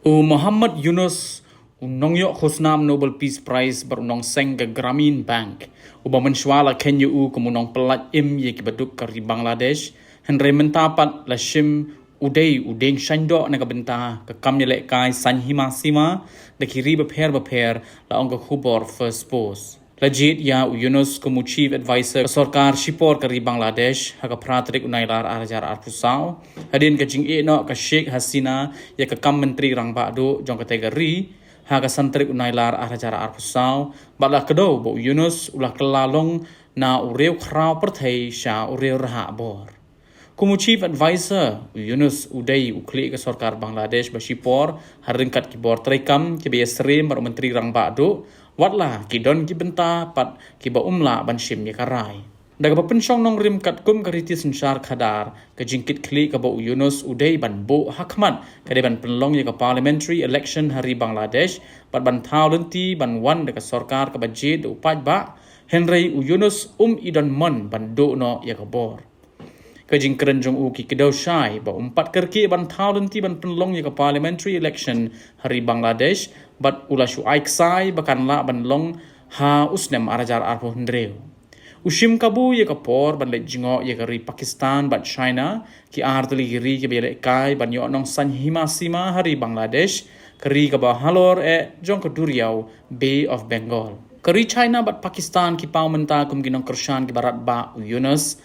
Muhammad Yunus Nongyok Husnam Nobel Peace Prize berunong seng ke Grameen Bank. Uba mensuala Kenya kemunong pelat ye kibaduk kari Bangladesh. Henry mentapat lashim udeng shandok na kabenta ke kamyelek kai sanhima sima da kiri beper la ongka khubor first post. Legit ya Yunus kumu chief advisor ke sarkar Shipor kari Bangladesh haka pratrik unailar arajar arpusau hadin ke jing no ke Sheikh Hasina ya ke kam menteri rang bakdo jong kategori haka santrik unailar arajar arpusau bala kedo bo Yunus ulah kelalong na ureu krau perthai sha ureu raha bor. Kumu chief advisor Yunus udai ukli ke sarkar Bangladesh ba Shipor haringkat kibor trekam ke biasrim bar menteri rang bakdo watlah kidon kibenta pat kiba umla banshim ya karai. Daga pensyong nong rim kat kum kariti sensar khadar ke jingkit kli ke bo Yunus udai ban bo hakmat ke ban penlong ya ke parliamentary election hari Bangladesh pat ban thau lenti ban wan daga sarkar ke budget upat ba Henry Yunus idon mon ban do no ya ke bor. Kajing keren jong ki kedau syai ba umpat kerki ban thau lenti ban penlong ya ke parliamentary election hari Bangladesh bat ula shu aiksai bakan la ban long ha usnem arajar arpo hendreu. Ushim kabu ya kapor ban le jingo ya kari Pakistan bat China ki artli giri ke bele kai ban yo nong san hima sima hari Bangladesh kari ka ba halor jong ke Duriau Bay of Bengal. Kari China bat Pakistan ki pau menta kum ginong kershan ki barat ba Yunus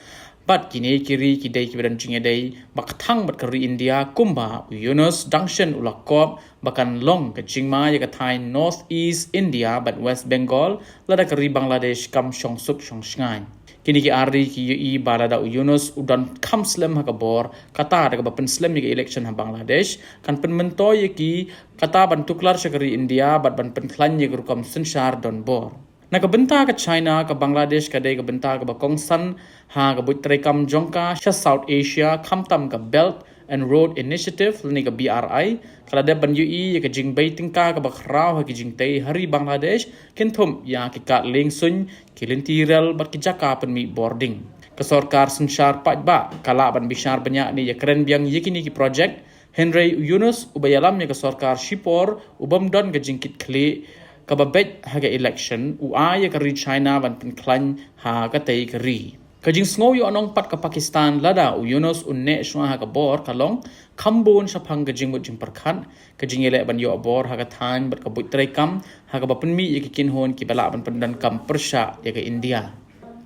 bat kini kiri kidai kibadan cingedai bak thang bat kari India kumba Yunus dangshen ulakop bakan long ke cingma ya ke Thai North East India bat West Bengal lada kari Bangladesh kam shong suk shong shngai. Kini ki ari ki yui balada Yunus udan kam slem ha kabor kata daga bapen slem ya ke election ha Bangladesh kan pen mentoy ki kata ban tuklar syakari India bat ban pen klan ya rukam sensar don bor. Na kabenta ke China ke Bangladesh ke dai kabenta ke Bakongsan ha ke butrekam jongka sha South Asia kamtam ke Belt and Road Initiative ni ke BRI kala de ban UI ke jingbei tingka ke bakrau ha ke jingtei hari Bangladesh kenthum ya ke kat ling sun kilintiral bat ke jaka pen mi boarding ke sarkar sensar patba kala ban bishar banyak ni ya keren biang yekini ki project Henry Yunus ubayalam ya ke sarkar Shipor ubam don ke jingkit kli kababet haga election uaya kari China ban penklan ha katei kari kajing sngoy onong pat ka Pakistan lada Yunus unne shwa haga bor kalong kambon sapang kajing mut jing perkhan kajing ele ban yo bor haga than bat kabut trekam haga bapenmi yakin hon ki bala ban pendan kam persha ya ke India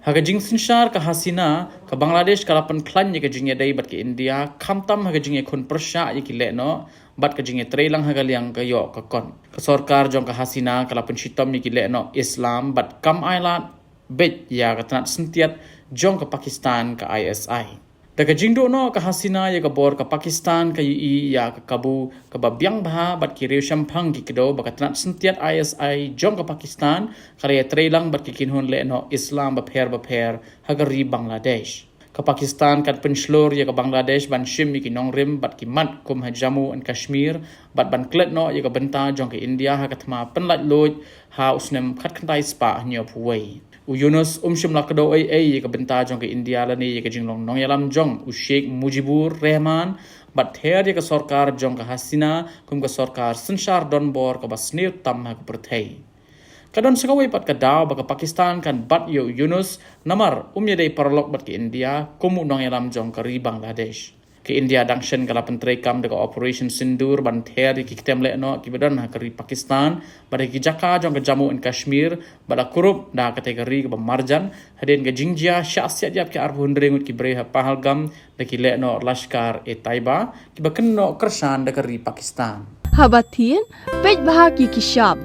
haga jing sinshar ka Hasina ka Bangladesh kala penklan ya kajing dai bat ke India kamtam haga jing kon persha ya ki le no bat ka jinge trailang hagal yang ka yo ka kon ka sarkar jong ka Hasina kala pensitom ni kile no Islam bat kam ailat bet ya ka tanat sentiat jong ka Pakistan ka ISI daga jingdo no ka Hasina ya ka bor ka Pakistan ka UI ya ka kabu ka babyang bah bat ki rew shampang ki kedo ba ka tanat sentiat ISI jong ka Pakistan kala ya trailang bat ki kinhon le no Islam ba pher hagari Bangladesh ke Pakistan kat penslur ya ke Bangladesh ban shim ki nongrim bat ki mat kum ha Jammu and Kashmir bat ban klet no ya ke benta jong ke India ha katma penlat loj ha usnem khat khantai spa nyo puwei Yunus shim lakdo ya ke benta jong ke India lani ya ke jinglong nong yalam jong Sheikh Mujibur Rahman bat her ya ke sarkar jong ke Hasina kum ke sarkar sensar don bor ke basneu tam ha ke perthai kadon sekawai pat kadau baka Pakistan kan bat yo Yunus namar dai parlok bat ke India kumu nong yalam jong kari Bangladesh ke India dangshen kala pentrekam daga operation Sindur ban ther ki kitem le no ki badan ha kari Pakistan bada ki jaka jong ke Jammu and Kashmir bada kurup da kategori ke marjan hadin ke jingjia syasiat yap ke arbu ndrengut ki bre ha Pahalgam da ki le no Lashkar Taiba ki baken no kersan da kari Pakistan habatin pej bahagi ki shop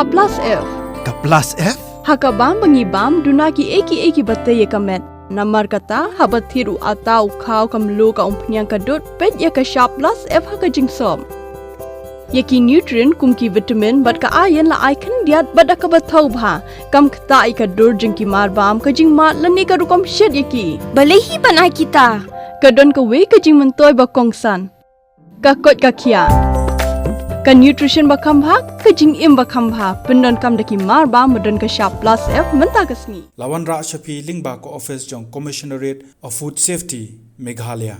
plus F Ka plus F? Hakabam bangibam dunaki eki batay kamet. Namar kata habat thiru atau kau kamlu ka umpnyang kadut pet ya ka sharp plus F haka jingsom. Yaki nutrient kumki vitamin bat ka ayan la icon diat bat ka bathau bha kam kata ka dur jingki marbam ka jingmat lani ka rukom shed yaki. Balehi banai kita. Kadon ka we ka jingmentoy bakongsan. Ka kot ka kia. Ka nutrition bakam bha kajing im bakam bha pendon kam daki mar ba modon ka sharp plus F menta kasni Lawan Ra Shafi Lingba ko office jong Commissionerate of Food Safety Meghalaya